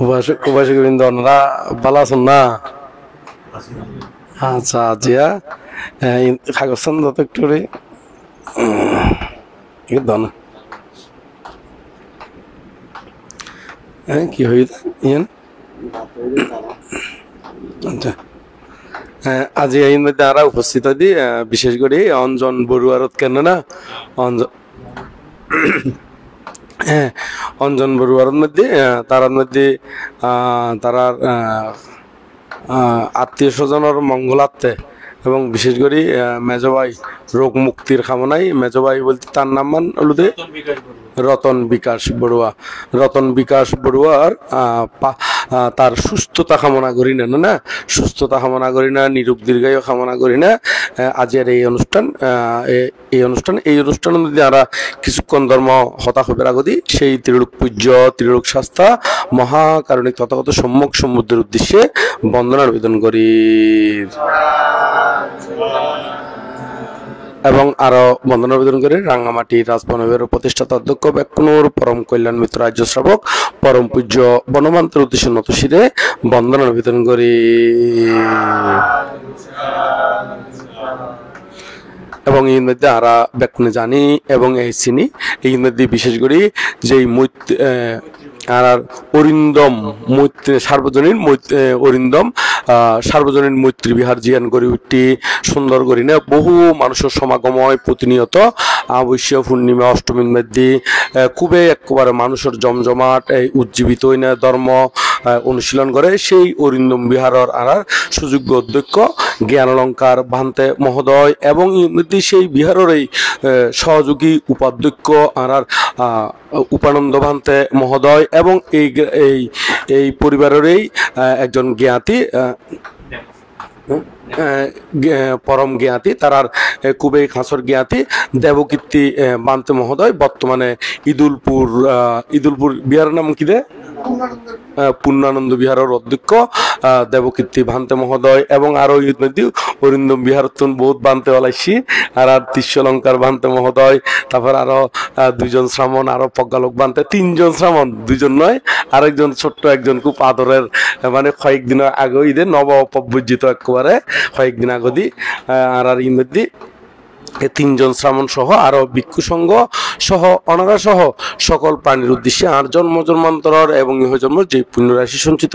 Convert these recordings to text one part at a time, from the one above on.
উপাসক বৃন্দ ওনারা ভালো আছেন না? আচ্ছা আজিয়া কাগজ যত একটু ধন কি হই ইয়ান আচ্ছা আজি এই মধ্যে আরা উপস্থিত দি বিশেষ করে অঞ্জন বড়ুয়ার কেন না অঞ্জন বড়ুয়ার মধ্যে তার মধ্যে তারা আত্মীয় স্বজনের মঙ্গলার্থে এবং বিশেষ করে মেজভাই রোগ মুক্তির কামনায় মেজভাই বলতে তার নাম মান হলুদে রতন বিকাশ বড়ুয়ার তার সুস্থতা কামনা করি না সুস্থতা কামনা করি না নিরোগ দীর্ঘায়ু কামনা করি না আজের এই অনুষ্ঠানের মধ্যে আমরা কিছুক্ষণ ধর্ম হতা হবের আগদি সেই ত্রিলোক পূজ্য ত্রিলোক শাস্তা মহাকারণিক তথাগত সম্যক সমুদ্রের উদ্দেশ্যে বন্দনা আবেদন করি এবং আরো বন্দনা আবেদন করে রাঙ্গামাটি রাজবনবের প্রতিষ্ঠাতা অধ্যক্ষ বেকুনুর পরম কল্যাণ মিত্র রাজ্য শ্রাবক পরম পূজ্য বনমান্তের উদ্দেশ্যে নতশিরে বন্দনা আবেদন করি এবং এর মধ্যে আরা বেকুনে জানি এবং এই চিনি এই মধ্যে বিশেষ করে যেই আর অরিন্দম সার্বজনীন মৈত্রী বিহার জিয়ান গড়ে উঠি সুন্দর করি না বহু মানুষের সমাগময় প্রতিনিয়ত অবশ্য পূর্ণিমা অষ্টমীর মধ্যে খুবই একেবারে মানুষের জমজমাট এই উজ্জীবিত ধর্ম অনুশীলন করে সেই অরিন্দম বিহারের আর সুযোগ্য অধ্যক্ষ জ্ঞানালঙ্কার ভান্তে মহোদয় এবং সেই বিহারের এই সহযোগী উপাধ্যক্ষ আর উপানন্দ ভান্তে মহোদয় এবং এই পরিবারেরই একজন জ্ঞাতি পরম জ্ঞাতি তার খুবই খাসর জ্ঞাতি দেবকীর্তি বান্তে মহোদয় বর্তমানে ইদুলপুর বিহারের নাম কি দে পূর্ণানন্দ বিহারের অধ্যক্ষ দেবকীর্তি ভান্তে মহোদয় এবং আরো অরিন্দম বিহার বহুত বানতে ওলাইছি আর তিস্যলঙ্কার ভান্তে মহোদয় তারপর আরো দুইজন শ্রামণ আরো প্রজ্ঞালোক বানতে তিনজন শ্রামণ দুইজন নয় আরেকজন ছোট্ট একজন খুব আদরের মানে কয়েকদিন আগে ঈদের নব অপবর্জিত একেবারে কয়েকদিন আগদি আর ইমধ্যে তিনজন শ্রামণ সহ আরো ভিক্ষু সংঘ সহ অনারা সহ সকল প্রাণীর উদ্দেশ্যে আর জন্মান্তর এবং ইহ জন্ম যে পুণ্যরাশি সঞ্চিত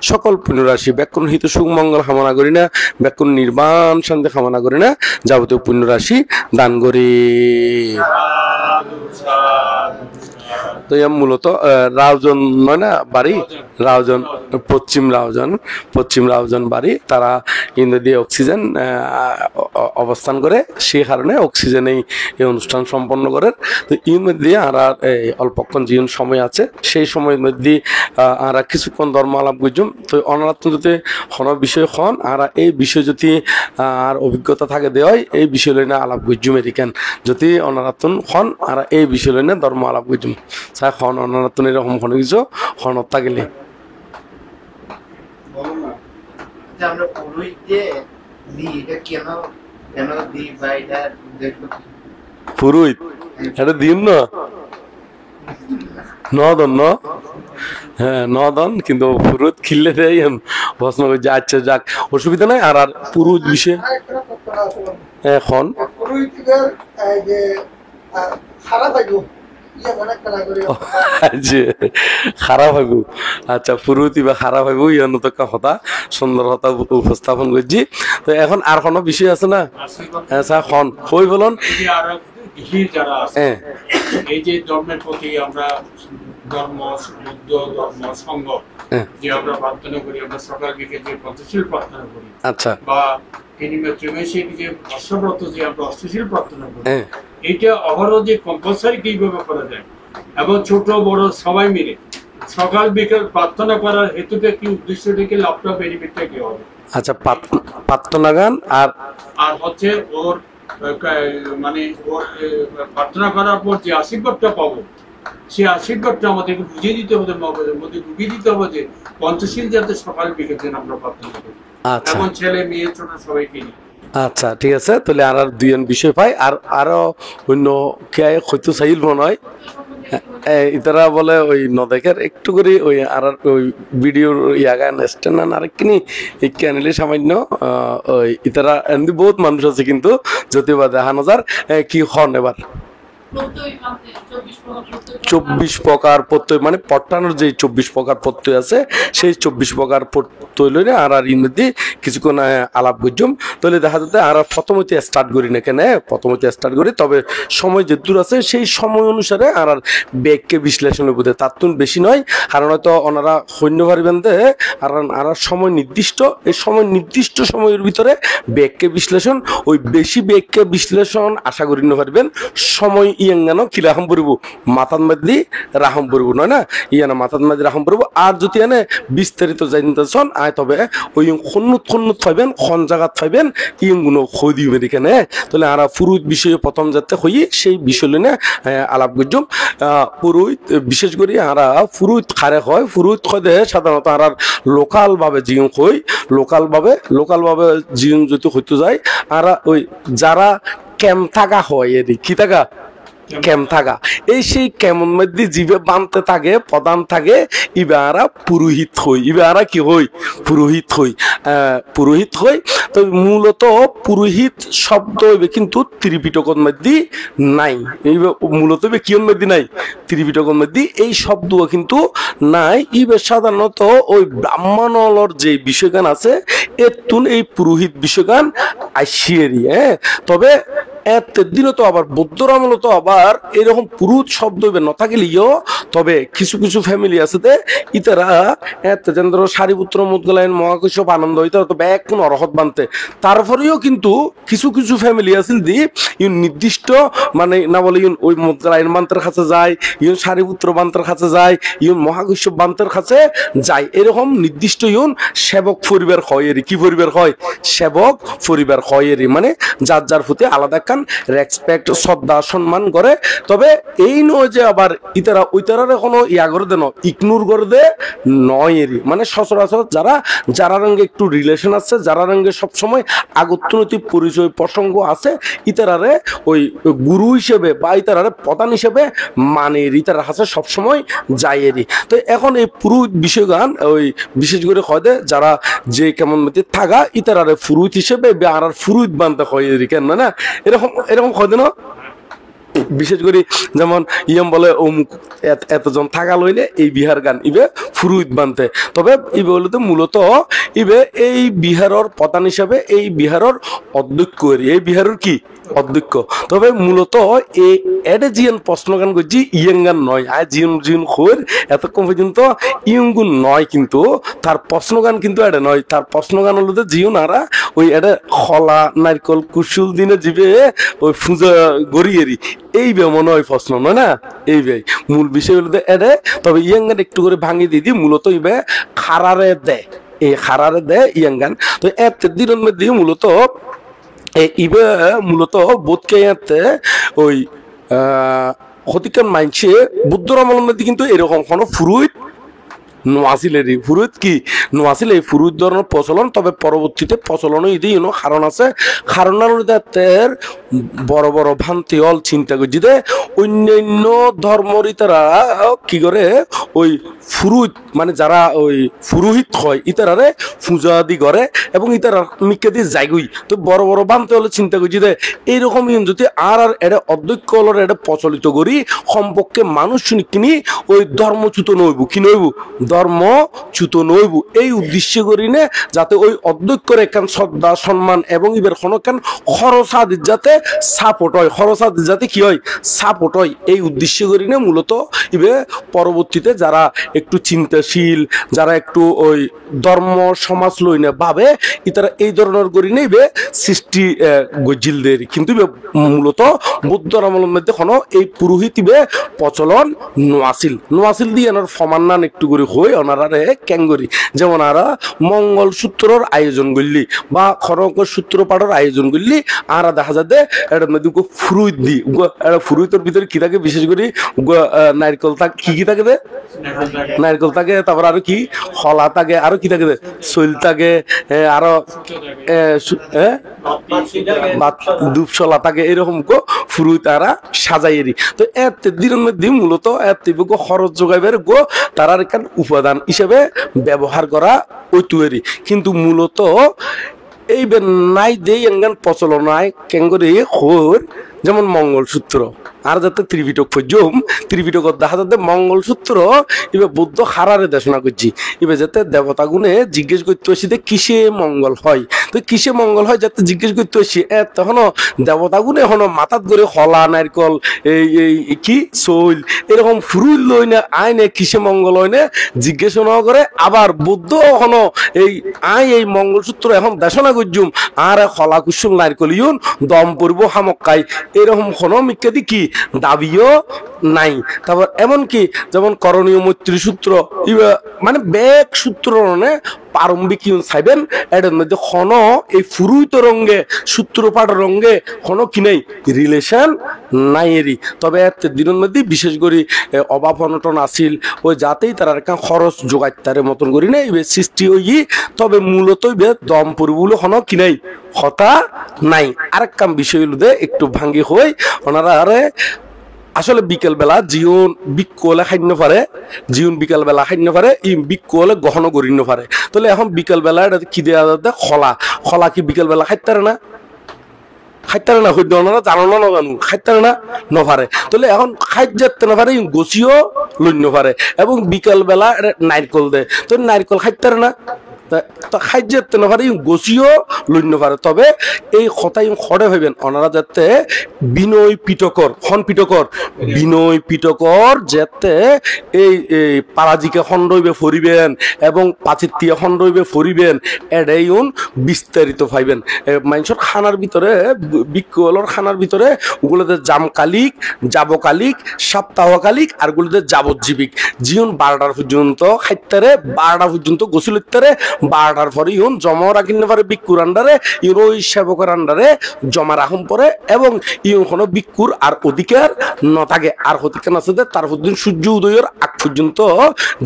সকল পুণ্যরাশি ব্যাকুণ হিত সুখ মঙ্গল কামনা করি না ব্যাকুণ নির্বাণ শান্তি কামনা করি না যাবতীয় পুণ্যরাশি দান করি তো মূলত রাউজন নয় না বাড়ি রাউজন পশ্চিম রাউজন বাড়ি তারা ইন্দ্রিয় অক্সিজেন অবস্থান করে সেই কারণে অক্সিজেনেই এই অনুষ্ঠান সম্পন্ন করে তো এর মধ্যে আর অল্পক্ষণ জীবন সময় আছে সেই সময়ের মধ্যে আর কিছুক্ষণ ধর্ম আলাপ বুঝুম তো অনারাত্ম যদি কোনো বিষয় হন আর এই বিষয় যদি আর অভিজ্ঞতা থাকে দেওয়াই এই বিষয় লই না আলাপ বুঝুম এরিকেন যদি অনারাত্ম হন আর এই বিষয় লই না ধর্ম আলাপ বুঝুম চাই খন অনারাত্ম এরকম কোনো কিছু হনত থাকিলে আমরা পুরোহিত দিয়ে দিই এটা কেন দিই বা এটা দেখো পুরোহিত এটা দিন না নদন ন হ্যাঁ নদন কিন্তু পুরোহিত খিললে দেয় প্রশ্ন করছে আচ্ছা যাক অসুবিধা নাই আর পুরোহিত বিষয়ে এখন খারাপ হইব আচ্ছা পুরোহিত বা খারাপ হইব ইয়নতকা হতা সুন্দর হতা উপস্থাপন করছি তো এখন আর কোনো বিষয় আছে না আচ্ছা খন কই বলুন যারা আছে এই যে ধর্মের প্রতি আমরা ধর্ম বুদ্ধ ধর্ম সংঘ যে আমরা প্রার্থনা করি আমরা সকাল বিকেল যে পঞ্চশীল প্রার্থনা করি আচ্ছা বা ত্রিমাসিক যে বর্ষব্রত যে আমরা অষ্টশীল প্রার্থনা করি এইটা অহরহ যে কম্পালসারি কিভাবে করা যায় এবং ছোট বড় সবাই মিলে সকাল বিকেল প্রার্থনা করার হেতুটা কি উদ্দেশ্যটা কি লাভটা বেনিফিটটা কি হবে আচ্ছা প্রার্থনা গান আর হচ্ছে ওর মানে ওর প্রার্থনা করার পর যে আশীর্বাদটা পাবো সেই আশীর্বাদটা আমাদেরকে বুঝিয়ে দিতে হবে মগজের মধ্যে ঢুকিয়ে দিতে হবে যে পঞ্চশীল যাতে সকাল বিকেল দিন আমরা প্রার্থনা করি এবং ছেলে মেয়ে ছোট সবাইকে নিয়ে আচ্ছা ঠিক আছে তাহলে আর দুইজন বিষয় পাই আর আরো অন্য কে হয়তো চাইল মনে হয় ইতারা বলে ওই নদেকের একটু করে ওই আর ওই ভিডিওর ইয়াগান স্ট্যান্ড আর কিনি এই ক্যানেলে সামান্য ওই ইতারা এমনি বহুত মানুষ আছে কিন্তু যদিও দেখানো যার কি হন এবার 24 প্রকার প্রত্যয় মানে পট্টানোর যে 24 প্রকার প্রত্যয় আছে সেই 24 প্রকার প্রত্যয় লইলে আর ইংরেজি কিছুক্ষণ আলাপ বুঝুম তাহলে দেখা যাতে আর প্রথমতে স্টার্ট করি না কেন প্রথমতে স্টার্ট করি তবে সময় যে দূর আছে সেই সময় অনুসারে আর ব্যাগকে বিশ্লেষণের বুঝে তার তুন বেশি নয় কারণ হয়তো ওনারা সৈন্য পারিবেন আর সময় নির্দিষ্ট এই সময় নির্দিষ্ট সময়ের ভিতরে ব্যাগকে বিশ্লেষণ ওই বেশি ব্যাগকে বিশ্লেষণ আশা করি না পারবেন সময় ইয়াঙ্গানো কিরাহাম পড়ব মাথার মধ্যে রাহাম পড়ব নয় না ইয়ানা মাথার মধ্যে রাহাম পড়ব আর যদি এনে বিস্তারিত জানতেছন আয় তবে ওই খন্নুত পাইবেন খন জায়গাত পাইবেন ইয়ংগুলো খই দিবে এখানে তাহলে আর পুরোহিত বিষয়ে প্রথম যাতে হই সেই বিষয় নিয়ে আলাপ করছম পুরোহিত বিশেষ করে আর পুরোহিত খারে হয় পুরোহিত খদে সাধারণত আর লোকাল ভাবে জিয়ং হই লোকাল ভাবে জিয়ং যদি হইতে যায় আর ওই যারা ক্যাম্প থাকা হয় এর কি থাকা ক্যাম্প থাকা এই সেই ক্যাম্পের মধ্যে জীবে বানতে থাকে প্রধান থাকে ইবারা পুরোহিত হই ইবারা কি হই পুরোহিত হই তো মূলত পুরোহিত শব্দ হইবে কিন্তু ত্রিপিটকের মধ্যে নাই মূলত কিয়র মধ্যে নাই ত্রিপিটকের মধ্যে এই শব্দ কিন্তু নাই ইবে সাধারণত ওই ব্রাহ্মণলর যে বিষয়গান আছে এর তুন এই পুরোহিত বিষয়গান আইসিয়েরি তবে এত দিনও তো আবার বৌদ্ধরা মূলত আবার এরকম পুরুত শব্দ না থাকিলেও তবে কিছু কিছু ফ্যামিলি আছে ইতারা এত যেন্দ্র সারিপুত্র মুদগলায়ন মহাকৈশব আনন্দ ইতারা তো ব্যাগ কোন অরহত বানতে তারপরেও কিন্তু কিছু কিছু ফ্যামিলি আছে ইউন নির্দিষ্ট মানে না বলে ইউন ওই মুদগলায়ন বান্তের কাছে যায় ইউন সারিপুত্র বান্তের কাছে যায় ইউন মহাকৈশব বান্তের কাছে যায় এরকম নির্দিষ্ট ইউন সেবক পরিবার হয় এরি কি পরিবার হয় সেবক পরিবার হয় এরি মানে যার যার প্রতি আলাদা রেসপেক্ট শ্রদ্ধা সম্মান করে তবে এই নয় যে আবার ইতারা ওইতারারে কোনো ইয়া করে দেন ইগনোর করে দে নয় এরই মানে সচরাচর যারা রঙে একটু রিলেশন আছে যারা রঙে সবসময় আগত্যনৈতিক পরিচয় প্রসঙ্গ আছে ইতারারে ওই গুরু হিসেবে বা ইতারারে প্রধান হিসেবে মানে ইতারা কাছে সবসময় যায় এরই তো এখন এই পুরোহিত বিষয়গান ওই বিশেষ করে হয় দে যারা যে কেমন মধ্যে থাকা ইতারারে পুরোহিত হিসেবে আর পুরোহিত বানতে হয় এরই কেন না এরকম হয় না বিশেষ করে যেমন ইয়ম বলে অমুক এতজন থাকা লইলে এই বিহার গান ইবে ফুরুইত বানতে তবে ইবে হলো মূলত ইবে এই বিহারের প্রধান হিসাবে এই বিহারের অধ্যক্ষ এই বিহারের কি অধ্যক্ষ তবে মূলত এই এডে জিয়ান প্রশ্ন গান করছি ইয়ঙ্গান নয় আর জিয়ন খোর এতক্ষণ পর্যন্ত ইয়ঙ্গুন নয় কিন্তু তার প্রশ্ন গান কিন্তু এডে নয় তার প্রশ্ন গান হলো জিয়ন আরা ওই এডে খলা নারকল কুশুল দিনে জিবে ওই ফুজা গড়িয়েরি এই বে মনে হয় প্রশ্ন নয় না এই বে মূল বিষয় হলো এডে তবে ইয়ঙ্গান একটু করে ভাঙি দিদি মূলত ইবে খারারে দেয় এই খারারে দেয় ইয়ঙ্গান তো এত দিনের মধ্যে মূলত ইবে মূলত বোধকে ওই ক্ষতিকার মানছে বুদ্ধ রমলের মধ্যে কিন্তু এরকম কোনো ফুরুইত নোয়াছিলেরই ফুরুইত কি নোয়াছিল এই ফুরুইত ধরনের প্রচলন তবে পরবর্তীতে প্রচলন ইদি কারণ আছে কারণের বড় বড় ভ্রান্তি হল চিন্তা করছি যে অন্যান্য ধর্মরই তারা কি করে ওই ফুরুইত মানে যারা ওই পুরোহিত হয় ইতারারে পূজা আদি করে এবং ইতারা মিকে দিয়ে যাইগুই তো বড় বড় ভ্রান্তি হলে চিন্তা করছি যে এইরকম যদি আর এটা অধ্যক্ষ হল এটা প্রচলিত করি সম্পর্কে মানুষ শুনি কিনি ওই ধর্মচ্যুত নইব কি নইব ধর্মচ্যুত নইব এই উদ্দেশ্য করি নে যাতে ওই অধ্যক্ষের একখান শ্রদ্ধা সম্মান এবং ইবের কোনোখান খরচ আদির যাতে সাপোর্ট হয় খরচ আদির যাতে কি হয় সাপোর্ট হয় এই উদ্দেশ্য করি নে মূলত ইবে পরবর্তীতে যারা একটু চিন্তাশীল যারা একটু ওই ধর্ম সমাজ লইনে ভাবে ইতারা এই ধরনের করি নেবে সৃষ্টি গজিলদের কিন্তু মূলত বৌদ্ধ ধর্মের মধ্যে কোনো এই পুরোহিতিবে প্রচলন নোয়াছিল দিয়ে এনার ফমান্নান একটু করে হই ওনারারে ক্যাঙ্গরি যেমন যেমন আর মঙ্গলসূত্রর আয়োজন করলি বা খরক সূত্রপাঠের আয়োজন করলি আর দেখা যাতে এটা মধ্যে ফ্রুইট দি ফ্রুইটের ভিতরে কি থাকে বিশেষ করে নারকেল থাকে কি থাকে দে নারকেল থাকে তারপর আরো কি হলা থাকে আরো কি থাকে শৈল থাকে আরো দুপসলা থাকে এরকম ফ্রুইট তারা সাজাইয়েরি তো এত দিনের মধ্যে মূলত এত খরচ যোগাইবার তারা এখান উপাদান হিসেবে ব্যবহার করা ওইটুয়েরি কিন্তু মূলত এই নাই দেই এঙ্গান প্রচলন নাই কেঙ্গরি হর যেমন মঙ্গলসূত্র আর যাতে ত্রিপিটক পর্যম ত্রিপিটক দেখা যাতে মঙ্গলসূত্র এবার বৌদ্ধ হারারে দেশনা করছি এবার যাতে দেবতা গুণে জিজ্ঞেস করতে আসি কিসে মঙ্গল হয় তো কিসে মঙ্গল হয় যাতে জিজ্ঞেস করতে আসি তখন দেবতা গুণে এখন মাথাত করে হলা নারকল এই কি শৈল এরকম ফুরুল লই না আইনে কিসে মঙ্গল হয় না জিজ্ঞেস করে আবার বৌদ্ধ এখন এই মঙ্গলসূত্র এখন দেশনা করছুম আর হলা কুসুম নারকল ইউন দম পড়ব হামকাই এরকম কোনো মিক্কাদি কি দাবিও নাই তারপর এমনকি যেমন করণীয় মৈত্রী সূত্র মানে বেগ সূত্র প্রারম্ভিক চাইবেন এটার মধ্যে খন এই ফুরুইত রঙ্গে সূত্রপাঠ রঙ্গে খন কি নাই রিলেশন নাই এরই তবে এত দিনের মধ্যে বিশেষ করে অভাব অনটন আসিল ওই যাতেই তারা একটা খরচ যোগাইতারের মতন করি না এবার সৃষ্টি হই তবে মূলত দম পরিবুলো খন কি নাই হতা নাই আরেক কাম বিষয় হলো দে একটু ভাঙ্গি হই ওনারা আরে আসলে বিকেল বেলা জীবন বিক্ষলে খাইন্য পারে জীবন বিকেল বেলা খাইন্য পারে ই বিক্ষলে গহন করিন্য পারে তাহলে এখন বিকেল বেলা এটা কি দেওয়া যাতে খলা কি বিকেল বেলা খাইতারে না খাইতারে না হইতে ওনারা জানো না জানো খাইতারে না নপারে তাহলে এখন খাইত যেতে না পারে গছিও লইন্য পারে এবং বিকেল বেলা নারকল দেয় তো নারকল খাইতারে না খাইতে না পারে গছিও লইন্য পারে তবে এই কথাই খড়ে হইবেন ওনারা যাতে বিনয় পিটকর বিনয় পিটকর যাতে এই পারাজিকে খণ্ড হইবে ফরিবেন এবং পাচিতিয়া খণ্ড হইবে ফরিবেন এটাই বিস্তারিত পাইবেন মানুষের খানার ভিতরে বিকলর খানার ভিতরে ওগুলোতে জামকালিক যাবকালিক সপ্তাহকালিক আর গুলোতে যাবজ্জীবিক জীবন 12টার পর্যন্ত খাইতারে 12টা পর্যন্ত গোসল ইত্তারে 12টার পরে ইউন জমা রাখিন পারে বিক্ষুর আন্ডারে ইউন সেবকের আন্ডারে জমা রাখুন পরে এবং ইউন কোনো বিক্ষুর আর অধিকার ন থাকে আর হতিকান আছে তার প্রতিদিন সূর্য উদয়ের আগ পর্যন্ত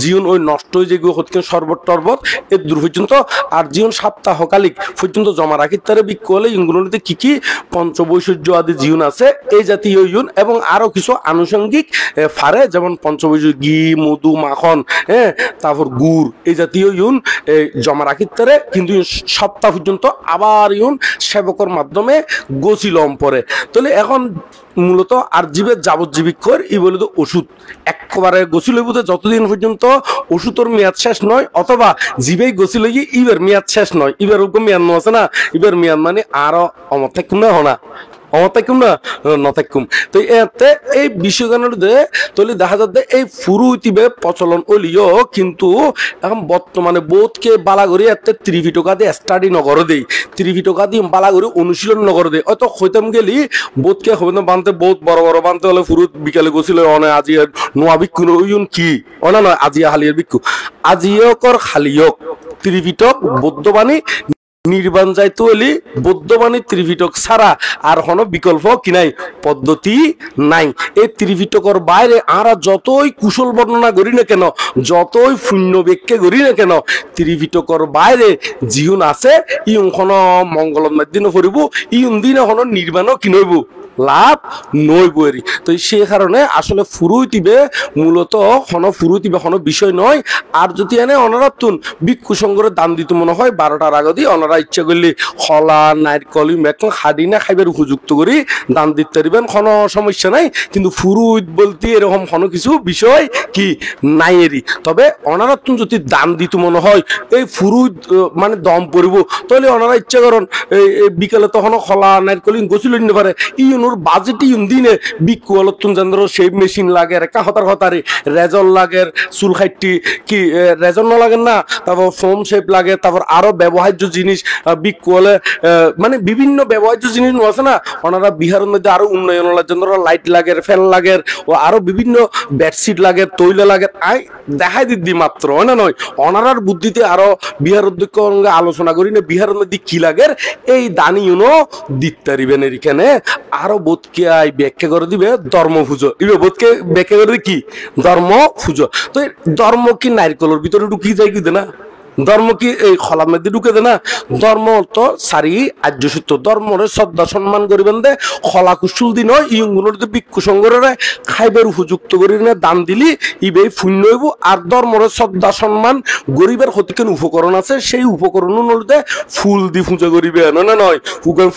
জীবন ওই নষ্ট হয়ে যেগুলো হতিকান শরবত টরবত এর দূর পর্যন্ত আর জীবন সপ্তাহকালিক পর্যন্ত জমা রাখি তারে বিক্ষু হলে ইউনগুলোতে কি কি পঞ্চবৈশ্বর্য আদি জীবন আছে এই জাতীয় ইউন এবং আরো কিছু আনুষঙ্গিক ফারে যেমন পঞ্চবৈশ্বর্য ঘি মধু মাখন তারপর গুড় এই জাতীয় ইউন জমা রাখি তারে কিন্তু সপ্তাহ পর্যন্ত আবার ইউন সেবকর মাধ্যমে গোছিলম পরে তাহলে এখন মূলত আর জীবের যাবজ্জীবিক কর ই বলে তো ওষুধ একবারে গোছিল যতদিন পর্যন্ত ওষুধের মেয়াদ শেষ নয় অথবা জীবেই গোছিল ইবের মেয়াদ শেষ নয় ইবের ওরকম মেয়াদ আছে না ইবের মেয়াদ মানে আরো অমর থাকুম না হনা অমতাকুম না নথাকুম তো এতে এই বিশ্বজ্ঞানের তাহলে দেখা যাচ্ছে এই ফুরুইতিবে প্রচলন হলিও কিন্তু এখন বর্তমানে বোধকে বালাগরি এত ত্রিভিটকা দিয়ে স্টাডি নগর দেই ত্রিভিটকা দিয়ে বালাগরি অনুশীলন নগর দেয় হয়তো হইতাম গেলি বোধকে হইতে বানতে বহুত বড় বড় বানতে হলে ফুরুত বিকালে গছিল অনে আজি নোয়া বিক্ষু ওইন কি অনা নয় আজিয়া হালিয়ার বিক্ষু আজিয়কর খালিয়ক ত্রিভিটক বৌদ্ধবাণী নির্বাণ যাইতে হলে বৌদ্ধবাণী ত্রিপিটক ছাড়া আর কোনো বিকল্প কি নাই পদ্ধতি নাই এই ত্রিপিটকর বাইরে আর যতই কুশল বর্ণনা করি না কেন যতই শূন্য ব্যাখ্যা করি না কেন ত্রিপিটকর বাইরে জীবন আছে ইউন কোনো মঙ্গলম দিনও ফুরিব ইউন দিন এখনো নির্বাণও কিনব লাভ নইবরি তো সেই কারণে আসলে ফুরুইতিবে মূলত ফুরুইতিবে কোনো বিষয় নয় আর যদি এনে অনারাতুন ভিক্ষু সংঘের দান দিতে মনে হয় 12টার আগে দিয়ে ওনারা ইচ্ছা করলে খলা নারকল মেকন হাডি না খাইবার উপযুক্ত করি দান দিতে পারবেন কোনো সমস্যা নাই কিন্তু ফুরুইত বলতে এরকম কোনো কিছু বিষয় কি নাই এরই তবে অনারাতুন যদি দান দিতে মনে হয় এই ফুরুইত মানে দম পড়ব তাহলে ওনারা ইচ্ছা করেন এই বিকালে তখন খলা নারকল গোসল নিতে পারে ইউন ধরনের বাজেটই দিনে বিক্ষু অলতুন চন্দ্র সেই মেশিন লাগে রেখা হতার হতারি রেজল লাগে চুল খাইটি কি রেজল ন লাগে না, তারপর ফোম শেপ লাগে, তারপর আরো ব্যবহার্য জিনিস বিক্ষু হলে মানে বিভিন্ন ব্যবহার্য জিনিস আছে না, ওনারা বিহারের মধ্যে আরো উন্নয়নের জন্য লাইট লাগে, ফ্যান লাগে ও আরো বিভিন্ন বেডশিট লাগে, তৈল লাগে, আই দেখাই দিদি মাত্র না নয়, ওনারার বুদ্ধিতে আরো বিহার অধ্যক্ষ আলোচনা করি না বিহারের মধ্যে কি লাগে এই দানি দিতে পারিবেন এখানে আরো বোধকে আই ব্যাখ্যা করে দিবে ধর্ম পুজো, ইবে বোধকে ব্যাখ্যা করে কি ধর্ম পুজো। তো ধর্ম কি নারকেলের ভিতরে ঢুকিয়ে যায় কি না, ধর্ম কি এই খলার মধ্যে ঢুকে দে না, ধর্ম তো সারি আর্য সত্য, ধর্মরে শ্রদ্ধা সম্মান করিবেন দে খলা কুশুল দিন হয় ইগুলোর ভিক্ষু সংগরে খাইবার উপযুক্ত করি না দান দিলি ইবে শূন্য হইব। আর ধর্মরে শ্রদ্ধা সম্মান গরিবের হতিকেন উপকরণ আছে, সেই উপকরণ অনুযায়ী ফুল দি পূজা করিবে না নয়,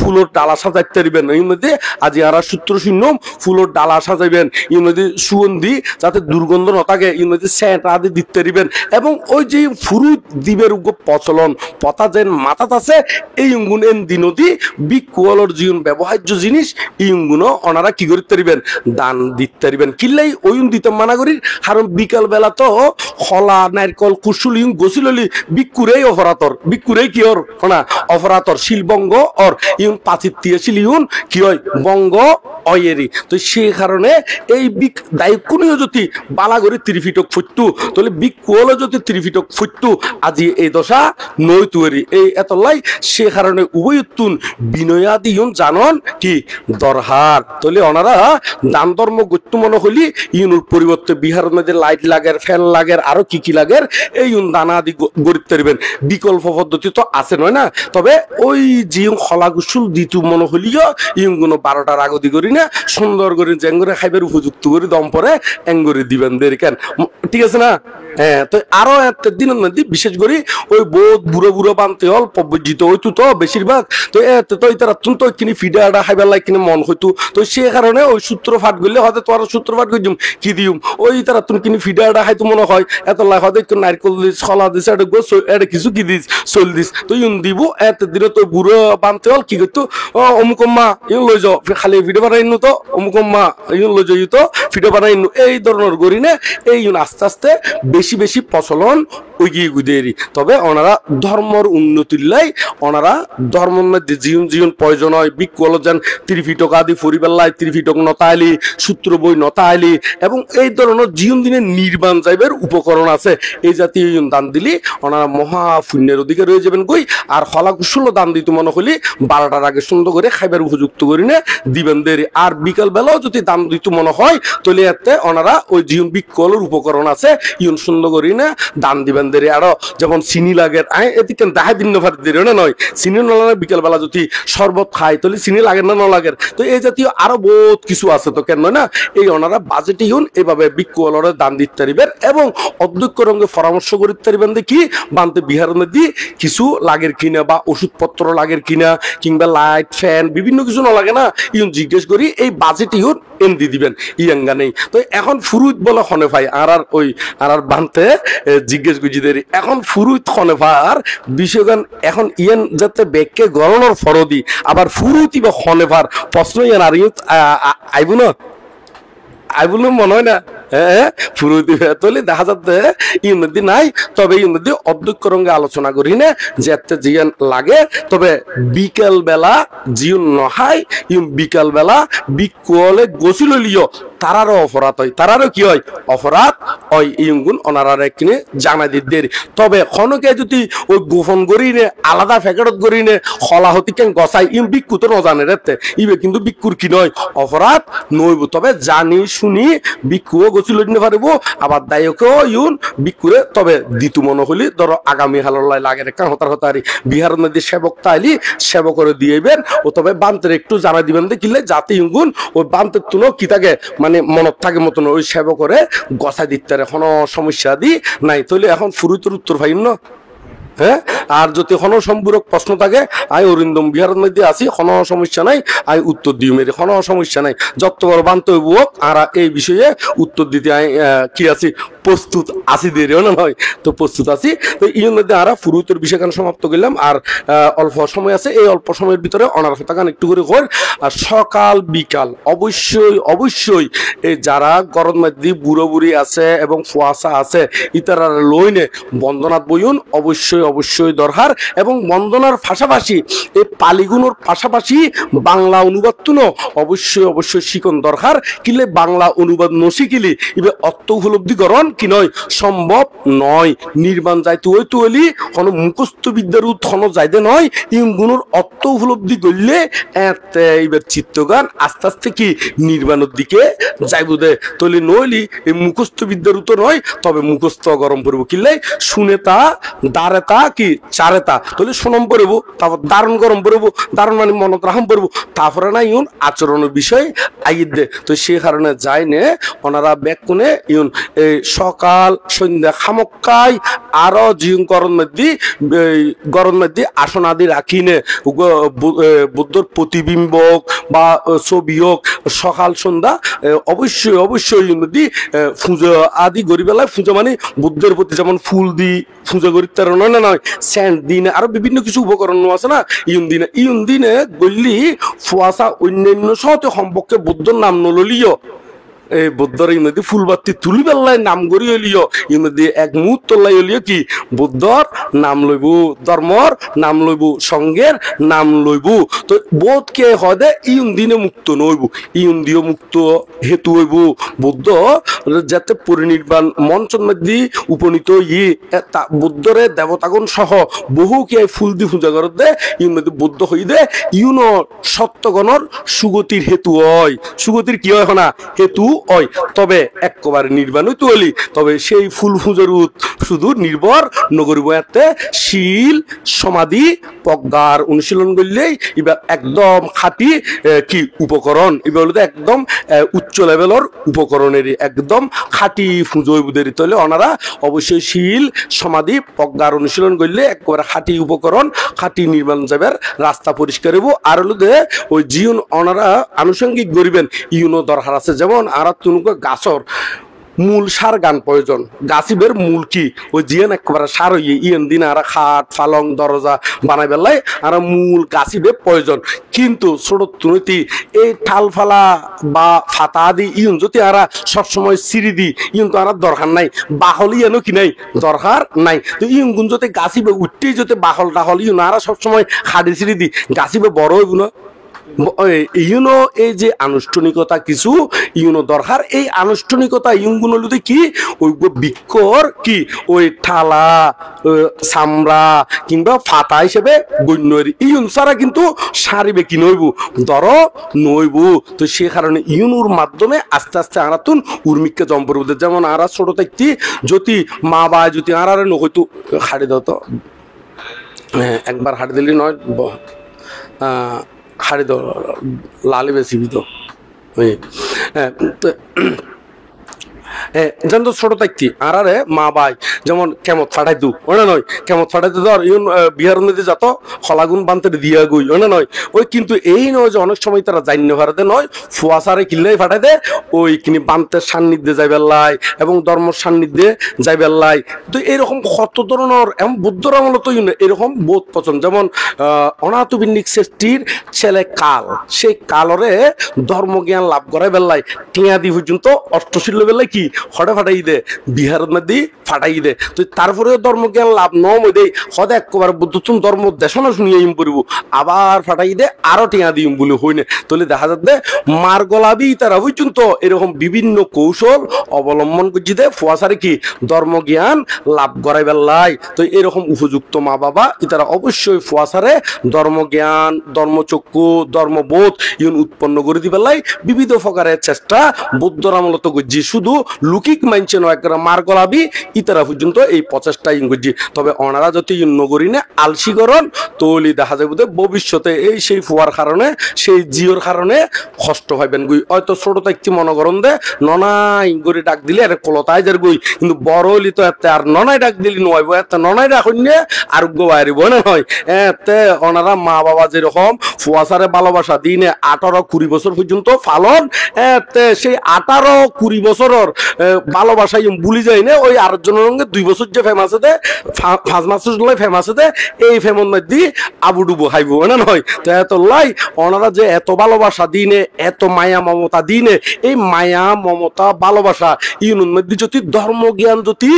ফুলের ডালা সাজাইতে পারিবেন এর মধ্যে আজি আর সূত্র শূন্য ফুলের ডালা সাজাইবেন, এর মধ্যে সুগন্ধি যাতে দুর্গন্ধ না থাকে, এর মধ্যে স্যাঁট আদি দিতে পারিবেন। এবং ওই যে ফুরুত দিবের প্রচলন পতা যেন মাথাত আছে এই গুণ এন দিনদি বিকুয়ালর জীবন ব্যবহার্য জিনিস ইগুণ ওনারা কি করতে পারিবেন দান দিতে পারিবেন। কিল্লাই ওই দিতে মানা করি, কারণ বিকাল বেলা তো খলা নারকল কুশুল ইং গছিলি বিকুরেই অপরাতর, বিকুরেই কি ওর না অপরাতর শিলবঙ্গ ওর ইউন পাচিত্তিয়ে শিল ইউন কি হয় বঙ্গ অয়েরি। তো সেই কারণে এই বিক দায়িত্বনীয় যদি বালাগরি ত্রিফিটক ফুটতু তাহলে বিকুয়ালও যদি ত্রিফিটক ফুটতু আজি এই দশা নই তৈরি এই এতলাই, সে কারণে উভয়তুন বিনয়াদি জানন কি দরহার। তাহলে ওনারা দান ধর্ম গত্য মনে হলি ইউনুর পরিবর্তে বিহারের মধ্যে লাইট লাগের ফ্যান লাগের আরো কি কি লাগের এই দানা আদি গড়িতে পারবেন। বিকল্প পদ্ধতি তো আছে নয় না, তবে ওই যে খলা গুসুল দিতু মনে হলিও ইগুলো 12টার আগদি করি না সুন্দর করে জেঙ্গরে খাইবার উপযুক্ত করে দম পরে এঙ্গরে দিবেন দের কেন, ঠিক আছে না। হ্যাঁ, তো আরো একটা দিনের মধ্যে বিশেষ করে ওই বহুত বুড়ো বুড়ো বানতে হল পব্বজিত হইতো তো বেশিরভাগ, তো এত তো তারা তুন তো কিনি ফিডাটা খাইবার লাগে কিনে মন হইতো, তো সে কারণে ওই সূত্র ফাট গেলে হয়তো তোর সূত্র ফাট করে দিম কি দিম ওই তারা তুন কিনি ফিডাটা খাইতো মনে হয় এত লাগ হয়তো একটু নারকেল দিস খলা দিস এটা কিছু কি দিস চল দিস তো ইউন দিব এত দিনে তো বুড়ো বানতে হল কি করতো অমুকম্মা ইউন লই যাও খালি ভিডিও বানাইনু তো অমুকম্মা ইউন লই যাই তো ভিডিও বানাইনু এই ধরনের করি না এই ইউন আস্তে আস্তে বেশি বেশি প্রচলন উগিয়ে গুদেরি। তবে ওনারা ধর্মর উন্নতির লাই ওনারা ধর্মের মধ্যে জীবন জীবন প্রয়োজন হয় বিকল যান ত্রিফিটক আদি ফরিবেল্লাই ত্রিফিটক নতাইলি সূত্র বই নতাইলি এবং এই ধরনের জীবন দিনে নির্মাণ যাইবের উপকরণ আছে, এই জাতীয় দান দিলি ওনারা মহা পুণ্যের অধিকার হয়ে যাবেন কই। আর হলা কুশল দান দিতে মনে হলি 12টার আগে সুন্দর করে খাইবার উপযুক্ত করি না দিবেন দেরি। আর বিকাল বেলাও যদি দান দিতে মনে হয় তাহলে এতে ওনারা ওই জীবন বিকলের উপকরণ আছে ইউন সুন্দর করি না দান দিবেন দেরি। আরো যেমন চিনি লাগে এদিকে দেখা দিন দেরি না নয়, চিনি নলাগে বিকেল বেলা যদি শরবত খায় তাহলে চিনি লাগে না নলাগে, তো এই জাতীয় আরো বহুত কিছু আছে তো কেন না এই ওনারা বাজেটে ইউন এইভাবে বিকলরে দান দিতে পারিবেন এবং অধ্যক্ষ রঙে পরামর্শ করতে পারিবেন দেখি বানতে বিহারের মধ্যে কিছু লাগের কিনা বা ওষুধপত্র লাগের কিনা কিংবা লাইট ফ্যান বিভিন্ন কিছু না লাগে না ইউন জিজ্ঞেস করি এই বাজেটে ইউন এন দি দিবেন ইয়াঙ্গা নেই। তো এখন ফুরুত বলে খনে ভাই আর ওই আর বানতে জিজ্ঞেস গুজি দেরি এখন ফুরুত খনে ভার বিষয়গান এখন ইয়ান যাতে ব্যাগকে গণনার ফরদি আবার ফুরুতি বা খনে ভার প্রশ্ন ইয়ান আর আইব না আইবুল মনে হয় না হ্যাঁ ফুরুতি তলে দেখা যাচ্ছে ইউনিটি নাই। তবে ইউনিটি অধ্যক্ষ রঙে আলোচনা করি না যে জিয়ান লাগে, তবে বিকেল বেলা জিউন নহাই ইউন বিকাল বেলা বিকলে গছিল লিও তারারও অপরাধ হয়, তারারও কি হয় অপরাধ হয় ইগুন ওনারা কিনে জানা দিতে দেরি। তবে খনকে যদি ওই গোপন করি নে আলাদা প্যাকেটত করি নে খলা হতি কেন গসাই ইউন বিক্ষু তো নজানে রেতে ইবে কিন্তু বিক্ষুর কি নয় অপরাধ নইব। তবে জানি শুনি বিক্ষুও গছিল নিতে পারিব আবার দায়কেও ইউন বিক্ষুরে তবে দিতু মনে হলি ধরো আগামী হাললাই লাগে রেখা হতার হতারি বিহার নদী সেবক তাইলি সেবক করে দিয়েবেন ও তবে বান্তের একটু জানা দিবেন দেখিলে যাতে ইগুন ওই বান্তের তুলো কি থাকে মানে মনত থাকে মতন ওই সেবক করে গসাই দিতে কোনো সমস্যা দি নাই। তাহলে এখন ফুরুতের উত্তর ভাই না হ্যাঁ আর যদি কোনো সম্পূরক প্রশ্ন থাকে আই অরিন্দম বিহারের মধ্যে আছি কোনো সমস্যা নাই আই উত্তর দিই মেরে কোনো সমস্যা নাই যত বড় বান্ত বুক আর এই বিষয়ে উত্তর দিতে আই কি আছি প্রস্তুত আছি দেরিও না নয় তো প্রস্তুত আছি তো এর মধ্যে আমরা পুরোহিতের বিষয়খান সমাপ্ত করলাম আর অল্প সময় আছে এই অল্প সময়ের ভিতরে অনার কথাখান একটু করে কর আর সকাল বিকাল অবশ্যই এই যারা গরম মধ্যে বুড়ো বুড়ি আছে এবং ফুয়াশা আছে ইতারা লইনে বন্দনাত বইন অবশ্যই দরকার এবং বন্দনার পাশাপাশি এই পালিগুনোর পাশাপাশি বাংলা অনুবাদ তুনো অবশ্যই শিখন দরকার কিলে বাংলা অনুবাদ নশিকিলি ইবে অর্থ উপলব্ধিকরণ কি নয় সম্ভব নয় নির্মাণ যাইতে ওই তুলি কোনো মুখস্থ বিদ্যার কোনো যাইতে নয় ইগুনোর অর্থ উপলব্ধি করলে এবার চিত্তগান আস্তে আস্তে কি নির্মাণের দিকে যাইব দে তলি নইলি এই মুখস্থ বিদ্যার তো নয় তবে মুখস্থ গরম পড়ব কিলে শুনে তা দাঁড়ে তা কি চারে তা তলি সুনম পড়ব তারপর দারুণ গরম পড়ব দারুণ মানে মনত রাখম পড়ব তারপরে না ইউন আচরণের বিষয় আইয়ে দে তো সে কারণে যাই নে ওনারা ব্যাক কোনে ইউন এই সকাল সন্ধ্যা খামক্কাই আরো জিউন গরম মধ্যে আসন আদি রাখিনে বুদ্ধর প্রতিবিম্বক বা ছবি হোক সকাল সন্ধ্যা অবশ্যই নদী পুজো আদি গড়ি বেলায় পুজো মানে বুদ্ধের প্রতি যেমন ফুল দি পুজো করি তার নয় স্যান্ড দিনে আরো বিভিন্ন কিছু উপকরণ আছে না ইউন দিনে গল্লি ফুয়াশা অন্যান্য সহতে সম্পর্কে বুদ্ধর নাম নলিও এই বুদ্ধর ইমধ্যে ফুলবাতি তুলি বেলায় নাম গড়ি হলিও ইমধ্যে এক মুহূর্ত লাই হলিও কি বুদ্ধর নাম লইব ধর্মর নাম লইব সঙ্গের নাম লইব তো বোধ কে হদে ইউন দিনে মুক্ত নইব ইউন দিও মুক্ত হেতু হইব বুদ্ধ যাতে পরিনির্বাণ মঞ্চের মধ্যে উপনীত বুদ্ধরে দেবতাগণ সহ বহু কে ফুল দি পূজা করত দে ইউন মধ্যে বুদ্ধ হই দে ইউন সত্যগণর সুগতির হেতু হয় সুগতির কি হয় না হেতু হয় তবে একবারে নির্বাণ হইতে হলি তবে সেই ফুল ফুজের শুধু নির্ভর নগরিব এতে শীল সমাধি প্রজ্ঞার অনুশীলন করলেই এবার একদম খাঁটি কি উপকরণ এবার হলো একদম উচ্চ লেভেলের উপকরণের একদম খাঁটি ফুজো বুধের তলে ওনারা অবশ্যই শীল সমাধি প্রজ্ঞার অনুশীলন করলে একবারে খাঁটি উপকরণ খাঁটি নির্মাণ যাবার রাস্তা পরিষ্কার হইব আর হলো যে ওই জিউন ওনারা আনুষঙ্গিক গরিবেন ইউনো দরকার আছে যেমন আর তুনুকে গাছর মূল সার গান প্রয়োজন গাছিবের মূল কি ওই জিয়ান একবারে সার হইয়ে ইয়েন দিন আর খাট ফালং দরজা বানাই বেলায় আর মূল গাছিবে প্রয়োজন কিন্তু ছোট তুনতি এই ঠাল ফালা বা ফাতা আদি ইউন যদি আর সবসময় সিঁড়ি দি ইউন তো আর দরকার নাই বাহল ইয়েনও কি নাই দরকার নাই তো ইউন গুণ যদি গাছিবে উঠতেই যদি বাহল টাহল ইউন আর সবসময় খাড়ি সিঁড়ি দি গাছিবে বড় হইব না ইউনো এই যে আনুষ্ঠানিকতা কিছু ইউনো দরকার এই আনুষ্ঠানিকতা ইউনগুলো কি ওই বিক্ষর কি ওই ঠালা চামড়া কিংবা ফাতা হিসেবে গণ্য ইউন ছাড়া কিন্তু সারিবে কি নইব দর নইব তো সে কারণে ইউনুর মাধ্যমে আস্তে আস্তে আরাতুন উর্মিককে জম্পর যেমন আরা ছোট থাকতি যদি মা বা যদি আর নকইতো হাড়ি দাও তো একবার হাড়ি দিলি নয় হাড়ি দাও লালে বেশি তো যেন ছোট থাকতি আর মা বাই যেমন কেমত ফাটাই দু ওনা নয় কেমত ফাটাইতে ধর ইউন বিহার নদী যত খলাগুন বানতে দিয়া গই ওনা নয় ওই কিন্তু এই নয় যে অনেক সময় তারা জান্য ভারতে নয় ফুয়াশারে কিনলেই ফাটাই দে ওই কিনি বান্তের সান্নিধ্যে যাই বেল্লাই এবং ধর্মর সান্নিধ্যে যাই বেল্লাই তো এরকম কত ধরনের এমন বুদ্ধর আমল তো এরকম বোধ পছন্দ যেমন অনাথবিন্নিক শ্রেষ্ঠীর ছেলে কাল সেই কালরে ধর্মজ্ঞান লাভ করাই বেল্লাই টিয়া দি পর্যন্ত অষ্টশীল বেল্লাই কি হঠাৎ ফাটাই দে বিহারের মধ্যে ফাটাই দে তো তারপরেও ধর্মজ্ঞান লাভ নম দে হদ একবার বুদ্ধ ধর্ম দেশনা শুনিয়ে ইম পড়ব আবার ফাটাই দে আরো টিয়া দিম বলে হইনে তাহলে দেখা যাচ্ছে মার গলাবি তারা পর্যন্ত এরকম বিভিন্ন কৌশল অবলম্বন করছি দে ফুয়াশারে কি ধর্মজ্ঞান লাভ করাই বেল্লাই তো এরকম উপযুক্ত মা বাবা তারা অবশ্যই ফুয়াশারে ধর্মজ্ঞান ধর্মচক্ষু ধর্মবোধ ইউন উৎপন্ন করে দি বেল্লাই বিবিধ প্রকারের চেষ্টা বুদ্ধর আমলত করছি শুধু লুকিক মানছে নয় একটা মার গলাবি ইতারা পর্যন্ত এই প্রচেষ্টা ইংরেজি তবে ওনারা যদি নগরী নে আলসিকরণ তৈলি দেখা যাবে ভবিষ্যতে এই সেই ফুয়ার কারণে সেই জিওর কারণে কষ্ট হইবেন গুই হয়তো ছোট থাকতে মনে করেন দে ননাই গড়ি ডাক দিলে আর কলতাই যার গুই কিন্তু বড় হলি তো এতে আর ননাই ডাক দিলি নয় এত ননাই ডাক হইলে আর বাইরিব না হয় এতে ওনারা মা বাবা যেরকম ফুয়াশারে ভালোবাসা দিনে 18-20 বছর পর্যন্ত পালন এতে সেই 18-20 বছরের ভালোবাসা ভুলি যায় না ওই আরেকজনের সঙ্গে 2 বছর যে ফেমাস আছে 5 মাসের ফেমাস আছে এই ফেমন মধ্যে আবুডুবু হাইব না নয় তো এত লাই ওনারা যে এত ভালোবাসা দিনে এত মায়া মমতা দিনে এই মায়া মমতা ভালোবাসা ইউনুর মধ্যে যদি ধর্ম জ্ঞান যদি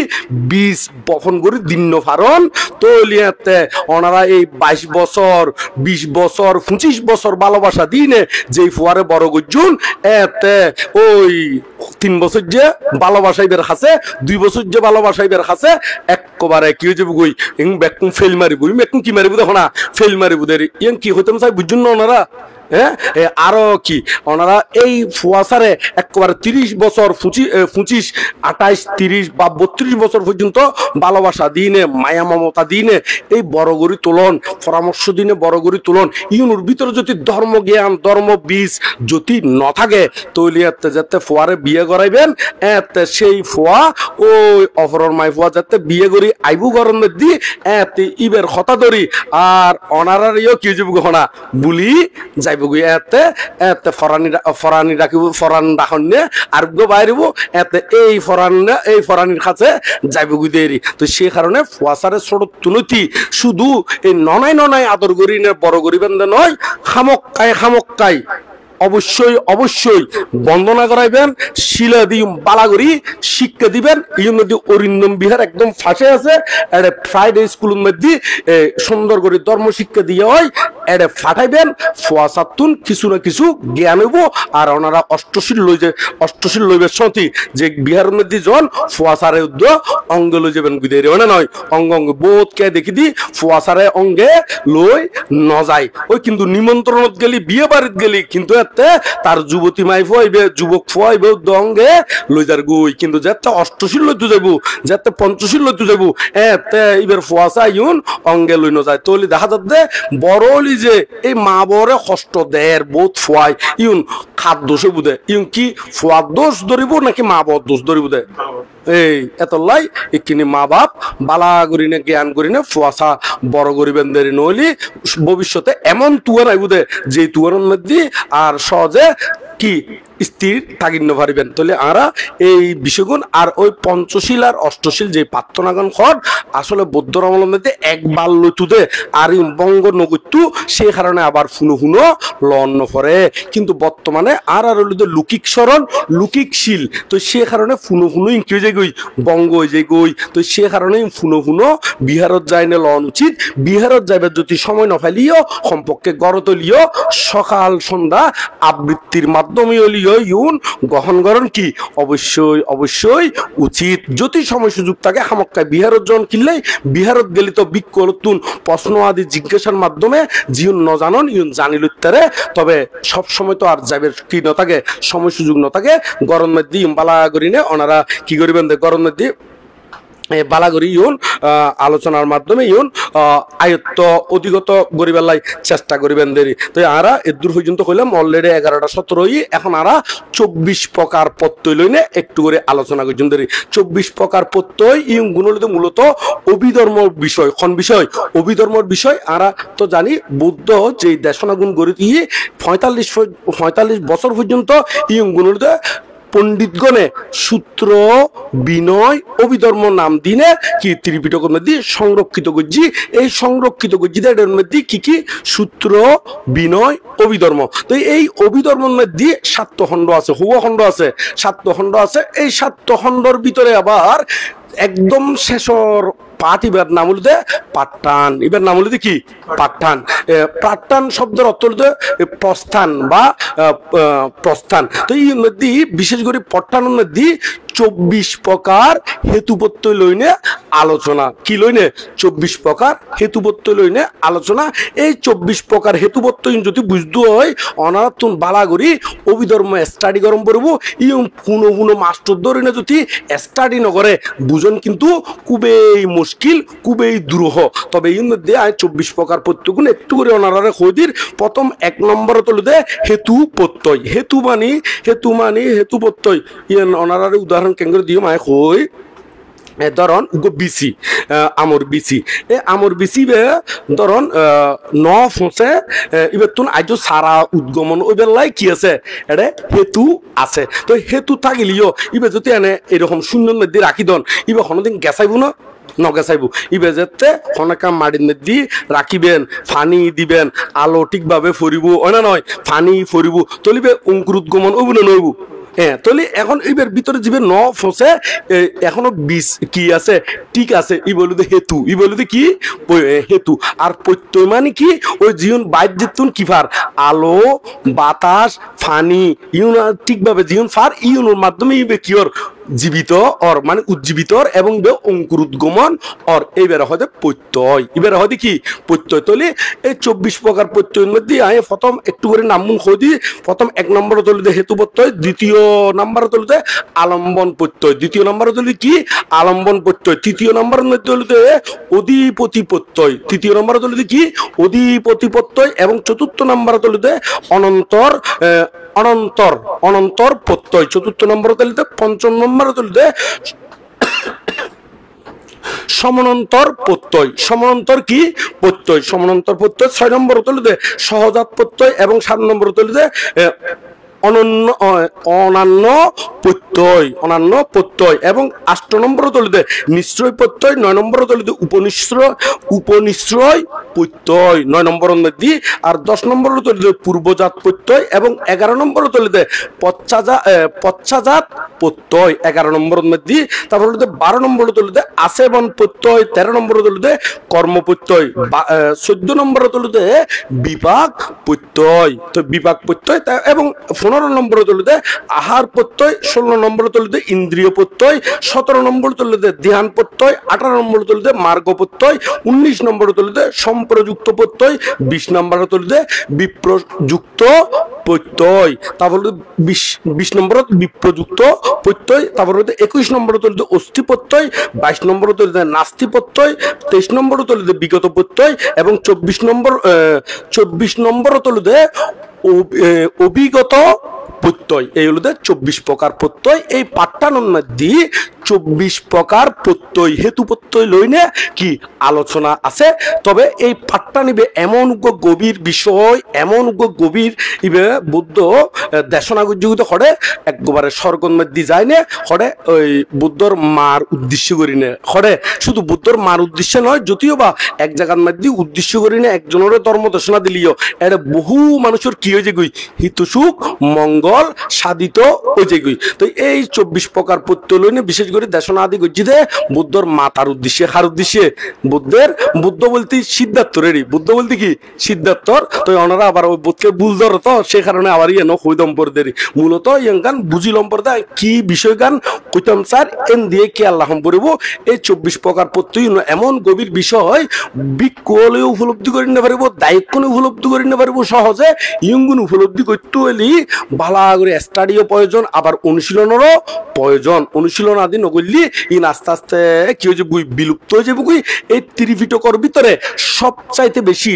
বীজ বপন করে দিন ফারণ তো লিয়াতে ওনারা এই 22 বছর 20 বছর 25 বছর ভালোবাসা দিনে যেই ফুয়ারে বড় গজুন এতে ওই 3 বছর যে ভালোবাসাই বের খাসে 2 বছর যে ভালোবাসাই বের খাসে একবারে কি হয়ে যাবে গই বেকুম ফেল মারিব বেকুম কি মারিব দেখো না ফেল মারিব দের ইয়ান কি হইতাম চাই বুঝুন না ওনারা হ্যাঁ আরো কি ওনারা এই ফুয়াশারে একবারে 30 বছর 25 28 30 বা 32 বছর পর্যন্ত ভালোবাসা দিনে মায়া মমতা দিনে এই বড় গড়ি তোলন পরামর্শ দিনে বড় গড়ি তোলন ইউনুর ভিতরে যদি ধর্ম জ্ঞান ধর্ম বীজ যদি ন থাকে তৈলিয়াতে যাতে ফুয়ারে বিয়ে করাইবেন এতে সেই ফুয়া ওই অপরর মাই ফুয়া যাতে বিয়ে করি আইবু গরমের দি এতে ইবের হতা ধরি আর অনারার কি যাব গহনা বুলি যাই এতে এতে ফরানি রাখিব ফরান রাখন নিয়ে আর বাইরিব এতে এই ফরানির কাছে যাইব দেরি তো সেই কারণে ফুয়াশারে ছোট তুলতি শুধু এই ননাই আদর করি নে বড় করিবেন নয় খামক্কাই অবশ্যই অবশ্যই বন্দনা করাইবেন শিলা দিয়ে বালাগরি শিক্ষা দিবেন এই মধ্যে অরিন্দম বিহার একদম ফাঁসে আছে এটা ফ্রাইডে স্কুলের মধ্যে সুন্দর করে ধর্ম শিক্ষা দিয়ে হয় এটা ফাটাইবেন ফুয়াশাতুন কিছু না কিছু জ্ঞান হইব আর ওনারা অষ্টশীল লইবে সতী যে বিহারের মধ্যে জন ফুয়াশারে উদ্য অঙ্গ লই যাবেন গুদের না নয় অঙ্গ বোধ কে দেখি দি ফুয়াশারে অঙ্গে লই ন যায় ওই কিন্তু নিমন্ত্রণত গেলি বিয়ে বাড়িত গেলি কিন্তু তার যুবতী মাই ফুয়াইবে যুবক ফুয়াইবে দঙ্গে লইজার গুই কিন্তু যাতে অষ্টশীল লইতে যাব যাতে পঞ্চশীল লইতে যাব এতে এবার ফুয়াশা ইউন অঙ্গে লই ন যায় তলি দেখা যাচ্ছে বড়লি যে এই মা বরে কষ্ট দেয় বোধ ফুয়াই ইউন খাদ দোষে বুধে ইউন কি ফুয়ার দোষ ধরিব নাকি মা বর দোষ ধরিব দে এই এত লাই এখানে মা বাপ বালা করি না জ্ঞান করি না ফুয়াশা বড় করিবেন দেরি নইলি ভবিষ্যতে এমন তুয়ার আইব দে যে তুয়ারের মধ্যে আর সহজে কি স্থির থাকিন্ন পারিবেন তাহলে আরা এই বিষয়গুণ আর ওই পঞ্চশীল আর অষ্টশীল যে প্রার্থনাগণ খর আসলে বৌদ্ধ ধর্মের মধ্যে একবার লইতুদে আর বঙ্গ নগত্যু সেই কারণে আবার ফুনো লন্ন পরে কিন্তু বর্তমানে আর লুকিক স্মরণ লুকিক শীল তো সে কারণে ফুনো ইনকি যে গই বঙ্গ যে গই তো সে কারণে ফুনো বিহারত যাই না লন উচিত বিহারত যাইবার যদি সময় নফালিও সম্পর্কে গড়তলিও সকাল সন্ধ্যা আবৃত্তির মাধ্যমে ইউন গ্রহণ করেন কি অবশ্যই উচিত যদি সময় সুযোগ থাকে হামক্কায় বিহারত জন কিনলেই বিহারত গেলি তো বিক্ষলতুন প্রশ্ন আদি জিজ্ঞাসার মাধ্যমে জিউন ন জানন ইউন জানিল তারে তবে সব সময় তো আর যাবে কি ন থাকে সময় সুযোগ ন থাকে গরম মধ্যে বালা করিনে ওনারা কি করিবেন গরম মধ্যে বালাগরি ইউন আলোচনার মাধ্যমে ইউন আয়ত্ত অধিগত গরিবেলাই চেষ্টা করিবেন দেরি তো আরা এদূর পর্যন্ত কইলাম অলরেডি 11টা 17 এখন আরা 24 প্রকার প্রত্যয় লইনে একটু করে আলোচনা করছেন দেরি 24 প্রকার প্রত্যয় ইউন গুণলিত মূলত অভিধর্ম বিষয় কোন বিষয় অভিধর্মর বিষয় আরা তো জানি বুদ্ধ যে দেশনা গুণ গড়ি দিয়ে 45 বছর পর্যন্ত ইউন গুণলিত পণ্ডিতগণে সূত্র বিনয় অভিধর্ম নাম দিনে কি ত্রিপিটকের মধ্যে সংরক্ষিত করছি এই সংরক্ষিত করছিদের মধ্যে কি সূত্র বিনয় অভিধর্ম তো এই অভিধর্মের মধ্যে 7 খণ্ড আছে হুয়া খণ্ড আছে 7 খণ্ড আছে এই 7 খণ্ডর ভিতরে আবার একদম শেষর পাঠ এবার নাম হলো পাঠান এবার নাম হলো কি পাঠান শব্দের অর্থ হলো প্রস্থান বা প্রস্থান তো এই মধ্যে বিশেষ করে পঠানের মধ্যে 24 প্রকার হেতু প্রত্যয় লইনে আলোচনা কি লইনে 24 প্রকার হেতু প্রত্যয় লইনে আলোচনা এই 24 প্রকার হেতু প্রত্যয় যদি বুঝতে হয় অনারাতুন বালা করি অভিধর্ম স্টাডি গরম করব ইয়ম পুনো পুনো মাস্টার ধরে যদি স্টাডি নগরে বুঝন কিন্তু খুবই মুশকিল খুবই দুরূহ তবে এর মধ্যে 24 প্রকার প্রত্যয়গুণ একটু করে অনারারে খোদির প্রথম 1 নম্বর তলুদে হেতু প্রত্যয় হেতু হেতু প্রত্যয় ইয়ান অনারারে উদাহরণ কেন্দ্র দিও মায় কই ধরন বিসি আমর বিসি আমর বিসি ধরন ন ফসে এবার তুন আজ সারা উদ্গমন ওই বেলায় কি আছে এটা হেতু আছে তো হেতু থাকিলিও এবার যদি এনে এরকম শূন্য মধ্যে রাখি দন এবার কোনোদিন গেছাইব না নগেছাইব ইবে যেতে অনেকা মাটির মধ্যে রাখিবেন ফানি দিবেন আলো ঠিকভাবে ফরিব না নয় ফানি ফরিব তলিবে অঙ্কুরোদ্গমন ওইব না নইব হ্যাঁ তাহলে এখন এইবার ভিতরে জীবের ন ফসে এখনো বিষ কি আছে ঠিক আছে ই বলুদে হেতু ই বলুদে কি হেতু আর প্রত্যয় মানে কি ওই জীবন বাইর যেতুন কি ফার আলো বাতাস ফানি ইউন ঠিকভাবে জীবন ফার ইউনের মাধ্যমে ইবে কি ওর জীবিত অর মানে উজ্জীবিত এবং অঙ্কুরোদ্গমন অর এইবার হয় প্রত্যয় এবার হয় কি প্রত্যয় তলে এই 24 প্রকার প্রত্যয়ের মধ্যে আয় প্রথম একটু করে নামুন খোঁজি প্রথম 1 নম্বর তলিতে হেতু প্রত্যয় দ্বিতীয় নম্বর তলিতে আলম্বন প্রত্যয় দ্বিতীয় নম্বর তলিতে কি আলম্বন প্রত্যয় তৃতীয় নম্বর তলিতে অধিপতি প্রত্যয় তৃতীয় নম্বর তলিতে কি অধিপতি প্রত্যয় এবং চতুর্থ নম্বর তলিতে অনন্তর অনন্তর অনন্তর প্রত্যয় চতুর্থ নম্বর তলিতে পঞ্চম নম্বর তলিতে সমান্তর প্রত্যয় সমান্তর কি প্রত্যয় সমান্তর প্রত্যয় 6 নম্বর তলিতে সহজাত প্রত্যয় এবং 7 নম্বর তলিতে অনন্য প্রত্যয় এবং 8 নম্বর তলিতে নিশ্চয় প্রত্যয় 9 নম্বর তলিতে উপনিশ্রয় প্রত্যয় 9 নম্বর মধ্যে আর 10 নম্বর তলিতে পূর্বজাত প্রত্যয় এবং 11 নম্বর তলিতে পশ্চাজাত প্রত্যয় 11 নম্বর মধ্যে তারপর 12 নম্বর তলিতে আছেবন প্রত্যয় 13 নম্বর তলিতে কর্ম প্রত্যয় 14 নম্বর তলিতে বিপাক প্রত্যয় তো বিপাক প্রত্যয় এবং 15 নম্বর তলিতে আহার প্রত্যয় 16 নম্বর তলিতে ইন্দ্রিয় প্রত্যয় 17 নম্বর তলিতে ধ্যান প্রত্যয় 18 নম্বর তলিতে মার্গ প্রত্যয় 19 নম্বর তলিতে সম্প্রযুক্ত প্রত্যয় 20 নম্বর তলিতে বিপ্রযুক্ত প্রত্যয় তারপর 20 নম্বর বিপ্রযুক্ত প্রত্যয় তারপর 21 নম্বর তলিতে অস্থি প্রত্যয় 22 নম্বর তলিতে নাস্তি প্রত্যয় 23 নম্বর তলিতে বিগত প্রত্যয় এবং 24 নম্বর তলিতে অভিগত প্রত্যয় এই হলো 24 প্রকার প্রত্যয় এই পাঠ্যানোর মধ্যে 24 প্রকার প্রত্যয় হেতু প্রত্যয় লইনে কি আলোচনা আছে তবে এই পাঠটা নিবে এমন গভীর বিষয় এমন গভীর ইবে বুদ্ধ দেশনা গুজুগত করে একবারে স্বর্গের মধ্যে যায় না করে ওই বুদ্ধর মার উদ্দেশ্য করি না করে শুধু বুদ্ধর মার উদ্দেশ্য নয় যদিও বা এক জায়গার মধ্যে উদ্দেশ্য করি না একজনের ধর্ম দেশনা দিলিও এটা বহু মানুষের কি হয়ে গই হিত সুখ মঙ্গল সাধিত হয়ে গই তো এই 24 প্রকার প্রত্যয় লইনে বিশেষ করে দেশনা আদি গজ্জিতে বুদ্ধর মাতার উদ্দেশ্যে কার উদ্দেশ্যে বুদ্ধ বলতে সিদ্ধার্থরেরই বুদ্ধ বলতে কি সিদ্ধার্থর তো ওনারা আবার ওই বুদ্ধকে বুঝদর তো সে কারণে আবার ইয়ে হইদম্পরদেরই মূলত ইয়ান বুঝিলম পর্দা কি বিষয় গান কইতাম স্যার এন দিয়ে কি আল্লাহ পড়ব এই 24 প্রকার প্রত্যয় এমন গভীর বিষয় বিকলে উপলব্ধি করে নিতে পারবো দায়িত্বনে উপলব্ধি করে নিতে পারবো সহজে ইয়ঙ্গুন উপলব্ধি করতে হলে ভালো করে স্টাডিও প্রয়োজন আবার অনুশীলনেরও প্রয়োজন অনুশীলন আদি নগরলি ইন আস্তে আস্তে কি হয়ে যাবো বিলুপ্ত হয়ে যাবো এই ত্রিপিটকর ভিতরে সবচাইতে বেশি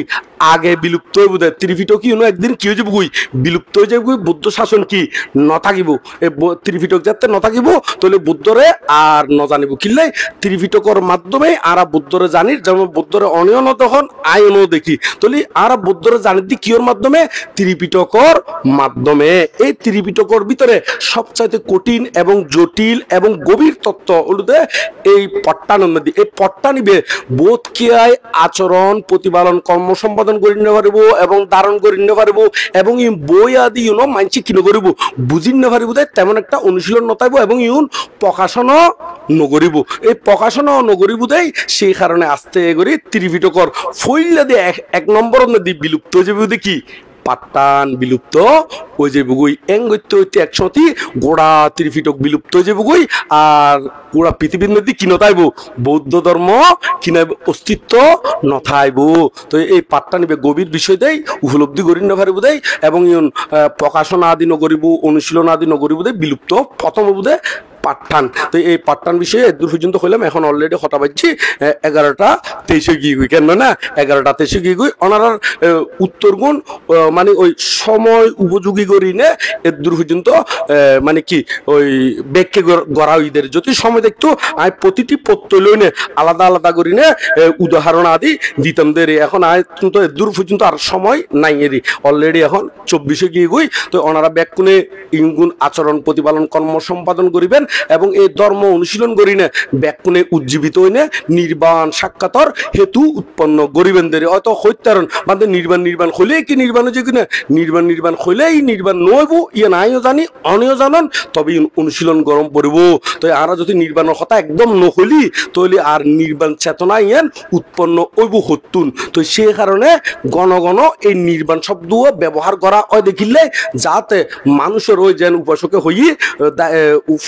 আগে বিলুপ্ত হয়ে বোধ হয় ত্রিপিটক কি একদিন কি হয়ে যাবো বিলুপ্ত হয়ে যাবো বুদ্ধ শাসন কি নথাকিব এই ত্রিপিটক যাতে নথাকিব তাহলে বুদ্ধরে আর ন জানিব কিনলে ত্রিপিটকর মাধ্যমে আরা বুদ্ধরে জানির যেমন বুদ্ধরে অনিয়ন তখন আয়নও দেখি তাহলে আরা বুদ্ধরে জানির দি কিওর মাধ্যমে ত্রিপিটকর মাধ্যমে এই ত্রিপিটকর ভিতরে সবচাইতে কঠিন এবং জটিল এবং গভীর তত্ত্ব হলুদে এই পট্টানোর মধ্যে এই পট্টা নিবে বোধ ক্রিয়ায় আচরণ প্রতিপালন কর্ম সম্পাদন করে নিতে পারবো এবং ধারণ করে নিতে পারবো এবং এই বই আদি ইউনো মানছি কিনে করিব বুঝি নিতে পারবো তেমন একটা অনুশীলন নতাইব এবং ইউন প্রকাশনও নগরিব এই প্রকাশনও নগরিব দেয় সেই কারণে আস্তে করি ত্রিপিটকর ফইলা দিয়ে 1 নম্বর মধ্যে বিলুপ্ত হয়ে যাবে কি পাট্টান বিলুপ্ত ওই যে বুগুই এঙ্গৈত্য হইতে একসতি গোড়া ত্রিপিটক বিলুপ্ত যে বুগুই আর গোড়া পৃথিবীর মধ্যে কি নথাইব বৌদ্ধ ধর্ম কিনা অস্তিত্ব নথাইব তো এই পাট্টা নিবে গভীর বিষয় দেয় উপলব্ধি করি না পারিব দেয় এবং প্রকাশনা আদি নগরিব অনুশীলন আদি নগরিব দেয় বিলুপ্ত প্রথম বোধে পাট্টান তো এই পাট্টান বিষয়ে দূর পর্যন্ত হইলাম এখন অলরেডি হতা পাচ্ছি 11:23 গিয়ে গুই কেন না 11:23 গিয়ে গুই ওনার উত্তর গুণ মানে ওই সময় উপযোগী করি নে এর দূর পর্যন্ত মানে কি ওই ব্যাখ্যে গড়া ঈদের যদি সময় দেখতো আমি প্রতিটি প্রত্যয় লই নে আলাদা আলাদা করি নে উদাহরণ আদি দিতাম দেরি এখন আয় কিন্তু এর দূর পর্যন্ত আর সময় নাই এরই অলরেডি এখন 24 গিয়ে গুই তো ওনারা ব্যাকুণে ইঙ্গুণ আচরণ প্রতিপালন কর্ম সম্পাদন করিবেন এবং এই ধর্ম অনুশীলন করি না ব্যাকুণে উজ্জীবিত হইনে নির্বাণ সাক্ষাতর হেতু উৎপন্ন করিবেন দেরি হয়তো হইতারণ মানে নির্বাণ হইলে কি নির্বাণ যে কিনা নির্বাণ হইলেই নির্বাণ নইব ইয়ে নাইও জানি অনিও জানান তবে অনুশীলন গরম পড়ব তো আরা যদি নির্বাণের কথা একদম নহলি তাহলে আর নির্বাণ চেতনা ইয়ান উৎপন্ন হইব হতুন তো সেই কারণে গণ এই নির্বাণ শব্দ ব্যবহার করা হয় দেখিলে যাতে মানুষের ওই যেন উপাসকে হই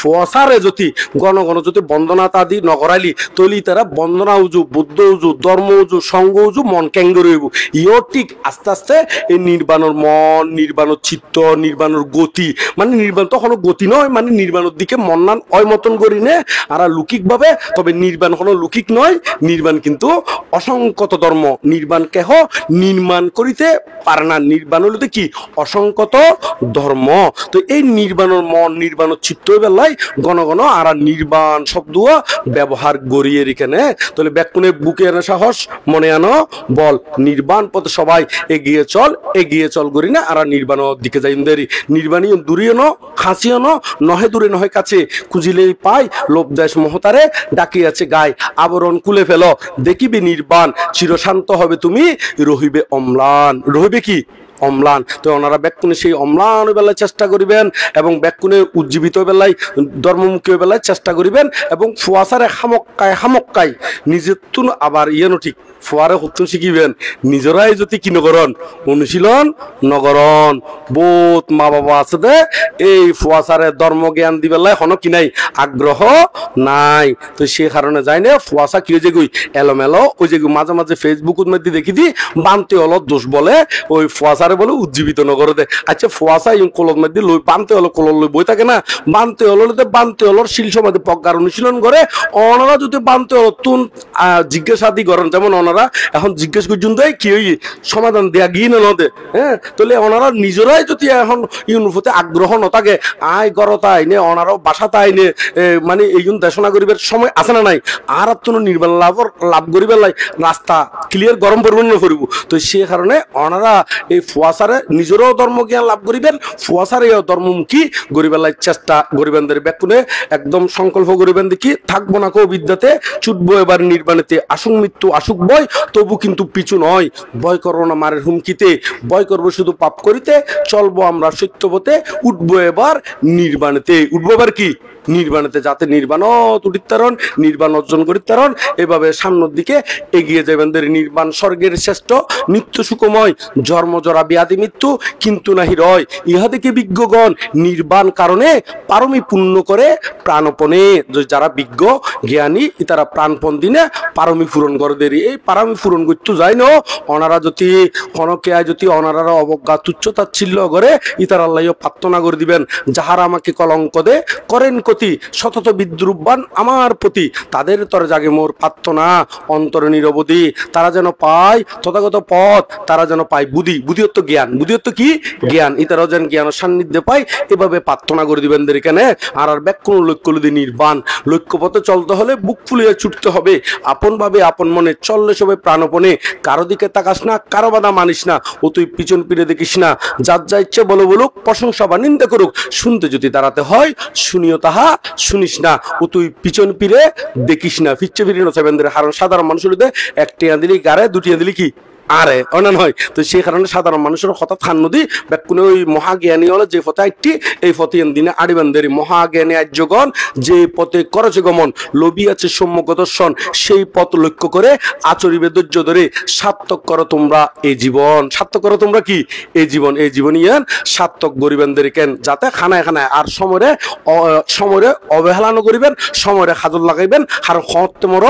ফসারে যদি গণ যদি বন্দনা তাদি নগরাইলি তৈলি তারা বন্দনা উজু বুদ্ধ উজু ধর্ম উজু সঙ্গ উজু মন কেঙ্গর হইব ইও ঠিক আস্তে আস্তে এই নির্বাণের মন নির্বাণের চিত্ত নির্বাণের গতি মানে নির্বাণ তো কোনো গতি নয় মানে নির্বাণের দিকে মন্নান অয় মতন করি নে আর লৌকিক ভাবে তবে নির্বাণ কোনো লৌকিক নয় নির্বাণ কিন্তু অসংকত ধর্ম নির্বাণ কেহ নির্মাণ করিতে পারে না নির্বাণ হলো কি অসংকত ধর্ম তো এই নির্বাণের মন নির্বাণের চিত্ত বেলায় গণ আর নির্বাণ শব্দ ব্যবহার গড়িয়ে এখানে তাহলে ব্যাকুণে বুকে আনা সাহস মনে আনো বল নির্বাণ পথে সবাই এগিয়ে চল করি না আর নির্বাণ দিকে যাই দেরি নির্বাণী দূরিয়ে নো খাঁচিও নো নহে দূরে নহে কাছে খুঁজিলেই পাই লোভ দেশ মহতারে ডাকিয়াছে গায় আবরণ খুলে ফেলো দেখিবি নির্বাণ চিরশান্ত হবে তুমি রহিবে অম্লান রহিবে কি অম্লান তো ওনারা ব্যাকুণে সেই অম্লান বেলায় চেষ্টা করিবেন এবং ব্যাকুণে উজ্জীবিত বেলায় ধর্মমুখী বেলায় চেষ্টা করিবেন এবং ফুয়াশারে হামক্কায় নিজের তুন আবার ইয়েনো ঠিক ফুয়ারে হতুন শিখিবেন নিজেরাই যদি কি নগরণ অনুশীলন নগরণ বহুত মা বাবা আছে দে এই ফুয়াশারে ধর্ম জ্ঞান দিবেলায় হন কি নাই আগ্রহ নাই তো সে কারণে যাই না ফুয়াশা কি যে গুই এলোমেলো ওই যে মাঝে মাঝে ফেসবুকের মধ্যে দেখি দি বানতে হলো দোষ বলে ওই ফুয়াশারে বলে উজ্জীবিত নগর দে আচ্ছা ফুয়াশা ইং কলর মধ্যে লই বানতে হলো কলর লই বই থাকে না বানতে হলো শিল সমাধি প্রজ্ঞার অনুশীলন করে ওনারা যদি বানতে হলো তুন জিজ্ঞাসাদি করেন যেমন ওনারা এখন জিজ্ঞেস করছেন কি হই সমাধান দেয়া গিয়ে না নদে হ্যাঁ তাহলে ওনারা নিজেরাই যদি এখন ইউনিফতে আগ্রহ নথাকে আয় গরতা আইনে ওনারাও বাসাতে আইনে মানে এইজন দেশনা করিবার সময় আছে না নাই আর কোনো নির্বাণ লাভ করিবার লাই রাস্তা ক্লিয়ার গরম পরিমাণ করিব তো সে কারণে ওনারা এই ফুয়াশারে নিজেরও ধর্মজ্ঞান লাভ করিবেন ফুয়াশারে ধর্মমুখী গরিবার লাই চেষ্টা করিবেন ব্যাকুণে একদম সংকল্প করিবেন দেখি থাকবো না কো বিদ্যাতে ছুটবো এবার নির্বাণেতে আসুক মৃত্যু আসুক বয় তবু কিন্তু পিছু নয় ভয় করো না মারের হুমকিতে ভয় করবো শুধু পাপ করিতে চলবো আমরা সত্যপথে উঠবো এবার নির্বাণেতে উঠবো এবার কি নির্বাণেতে যাতে নির্বাণ তুটিতারণ নির্বাণ অর্জন করিতারণ এভাবে সামনের দিকে এগিয়ে যাবেন নির্বাণ স্বর্গের শ্রেষ্ঠ নিত্য সুখময় জন্মজরা ব্যাধি মৃত্যু কিন্তু নাহি রয় ইহা থেকে বিজ্ঞগণ নির্বাণ কারণে পারমি পূর্ণ করে প্রাণপণে যারা বিজ্ঞ জ্ঞানী তারা প্রাণপণ দিনে পারমি পূরণ করে দেরি এই পারমি পূরণ করতে যায় না ওনারা যদি কনকে যদি ওনারা অবজ্ঞা তুচ্ছ তাচ্ছিল্য করে ইতার আল্লাহ প্রার্থনা করে দিবেন যাহারা আমাকে কলঙ্ক দে করেন শতত বিদ্রুপবান আমার প্রতি তাদের তরে জাগে মোর প্রার্থনা অন্তরে নিরবধি তারা যেন পায় তথাগত পথ তারা যেন পায় বুদ্ধিত্ব জ্ঞান বুদ্ধিত্ব কি জ্ঞান ইতারাও যেন জ্ঞানের সান্নিধ্যে পায় এভাবে প্রার্থনা করে দিবেন এখানে আর ব্যাকুণ লক্ষ্য নির্বাণ লক্ষ্যপথে চলতে হলে বুক ফুলিয়ে ছুটতে হবে আপন ভাবে আপন মনে চললে সবে প্রাণপণে কারো দিকে তাকাস না কারো বাধা মানিস না ও তুই পিছন ফিরে দেখিস না যার যা ইচ্ছে বলুক প্রশংসা বা নিন্দা করুক শুনতে যদি দাঁড়াতে হয় শুনিও তাহা শুনিস না ও তুই পিছন ফিরে দেখিস না ফিরছে ফিরে নছেবেন্দ্রের হারণ সাধারণ মানুষের এক টিয়া দিলি গাড়ে দুটিয়া দিলি কি আরে অনেন হয় তো সেই কারণে সাধারণ মানুষের হঠাৎ খান নদী ব্যাকুনে ওই মহাজ্ঞানী হলো যে পথে একটি এই পথে দিনে আড়িবান্ধের মহাজ্ঞানী আর্যগণ যে পথে করছে গমন লোভী আছে সম্যক দর্শন সেই পথ লক্ষ্য করে আচরিবে ধৈর্য ধরে সার্থক করো তোমরা এই জীবন সার্থক করো তোমরা কি এই জীবন ইয়ান সার্থক গরিবেনদের কেন যাতে খানায় খানায় আর সমরে অবহেলানো করিবেন সমরে হাজর লাগাইবেন আর হত্যমর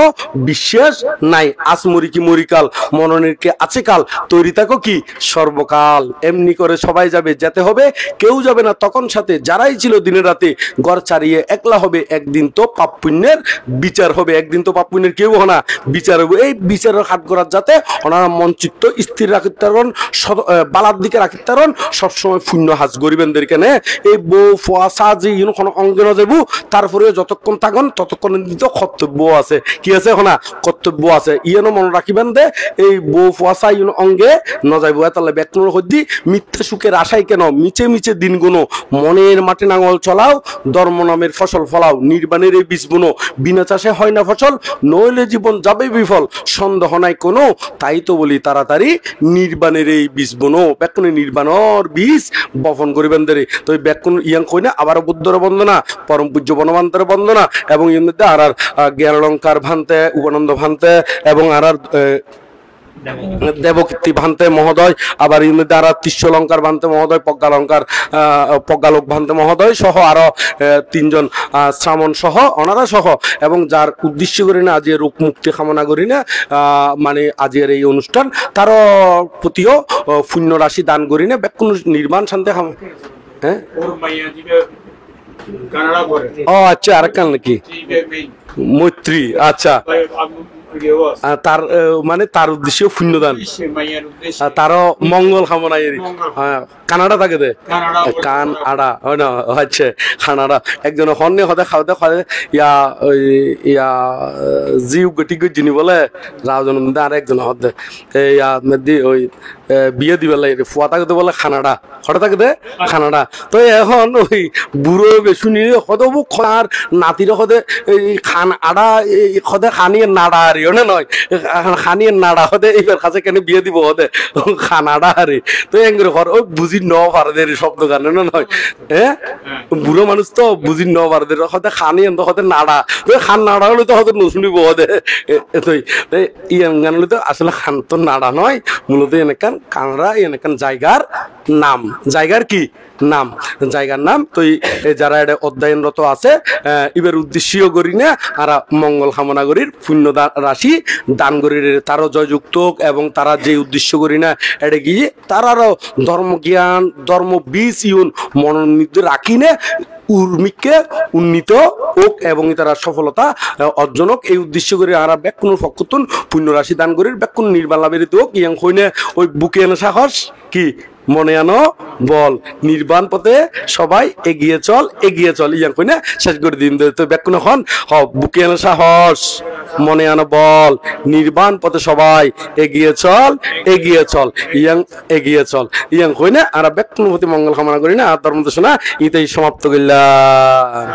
বিশ্বাস নাই আজ মরি কি মরিকাল মননের কে আছে কাল তৈরি থাকো কি সর্বকাল এমনি করে সবাই যাবে যেতে হবে কেউ যাবে না তখন সাথে যারাই ছিল দিনের রাতে ঘর ছাড়িয়ে একলা হবে একদিন তো পাপ পুণ্যের বিচার হবে একদিন তো পাপ পুণ্যের কেউ হয় না বিচার হবে এই বিচারের হাট করার যাতে ওনারা মনচিত্ত স্থির রাখিতে পারবেন বালার দিকে রাখিতে পারবেন সবসময় পুণ্য হাজ গরিবেনদের কেন এই বউ ফোয়া সাজি কোনো অঙ্গে ন যাবো তারপরে যতক্ষণ থাকুন ততক্ষণ দিতে কর্তব্য আছে কি আছে এখন কর্তব্য আছে ইয়েনো মনে রাখিবেন দে এই বউ ফোয়াশা ইউন অঙ্গে ন যাইব তাহলে ব্যাকরণ হদ্দি মিথ্যে সুখের আশায় কেন মিছে মিছে দিন গুনো মনের মাটি নাঙল চলাও ধর্ম নামের ফসল ফলাও নির্বাণের এই বীজ বুনো বিনা চাষে হয় না ফসল নইলে জীবন যাবে বিফল সন্দেহ নাই কোনো তাই তো বলি তাড়াতাড়ি নির্বাণের এই বীজ বুনো ব্যাকরণে নির্বাণর বীজ বপন করিবেন দেরে তো এই ব্যাকরণ ইয়াং কই না আবার বুদ্ধর বন্দনা পরম পূজ্য বনবান্তের বন্দনা এবং এর মধ্যে আর জ্ঞানলঙ্কার ভান্তে উপানন্দ ভান্তে এবং আর দেবকীর্তি ভান্তে মহোদয় আবার এর মধ্যে আর তিস্যলঙ্কার ভান্তে মহোদয় প্রজ্ঞালোক ভান্তে মহোদয় সহ আরো তিনজন শ্রামণ সহ অনারা সহ এবং যার উদ্দেশ্য করি না আজকে রোগ মুক্তি কামনা করি না মানে আজকের এই অনুষ্ঠান তার প্রতিও পুণ্য রাশি দান করি না ব্যাকুণ নির্মাণ শান্তি হ্যাঁ ও আচ্ছা আর কাল নাকি মৈত্রী আচ্ছা তার মানে তার উদ্দেশ্য পুণ্যদান তারও মঙ্গল কামনা কানাডা থাকে দে কান আড়া হয় না আচ্ছা কানাডা একজন হন্যে হতে খাওয়াতে খাওয়াতে ইয়া জিউ গটি গিনি বলে রাজন আর একজন হতে দি ওই বিয়ে দিবে ফুয়া থাকতে বলে খানাডা হঠাৎ থাকে দে খানাডা তো এখন ওই বুড়ো শুনি হতে আর নাতির হতে খান আড়া হতে খানিয়ে নাড়া আর নয় খানিয়ে নাড়া হতে এইবার কাছে কেন বিয়ে দিব হতে খানাডা আরে তো এঙ্গুলো ঘর ওই বুঝি ন পারদের শব্দ গানে নয় হ্যাঁ বুড়ো মানুষ তো বুঝি ন পারদের হতে খানিয়ে হতে নাড়া ওই খান নাড়া হলে তো হতে নশুনিব হতে ইয়ান গান হলে তো আসলে খান তো নাড়া নয় মূলত এনেকান কানড়া এনেকান জায়গার নাম জায়গার কি নাম জায়গার নাম তো যারা এটা অধ্যয়নরত আছে এবার উদ্দেশ্য করি না আর মঙ্গল কামনা করির পুণ্য রাশি দান করি তারও জয়যুক্ত এবং তারা যে উদ্দেশ্য করি না এটা গিয়ে তারারও ধর্মজ্ঞান ধর্ম বীজ ইউন মনোনীত রাখি না উর্মিককে উন্নীত হোক এবং তারা সফলতা অর্জন হোক এই উদ্দেশ্য করে আমরা ব্যাকুণ ফকুতুন পুণ্য রাশি দান করি ব্যাকুণ নির্বাণ লাভের হোক ইয়াং হইনে ওই বুকে এনে সাহস কি মনে আনো বল নির্বাণ পথে সবাই এগিয়ে চল ইয়াং কইনা শেষ করে দিন তো ব্যাকুণ হন বুকে এনে সাহস মনে আনো বল নির্বাণ পথে সবাই এগিয়ে চল ইয়াং এগিয়ে চল ইয়াং কইনা আর ব্যাকুণ প্রতি মঙ্গল কামনা করি না আর ধর্ম শোনা ইতেই সমাপ্ত করলাম।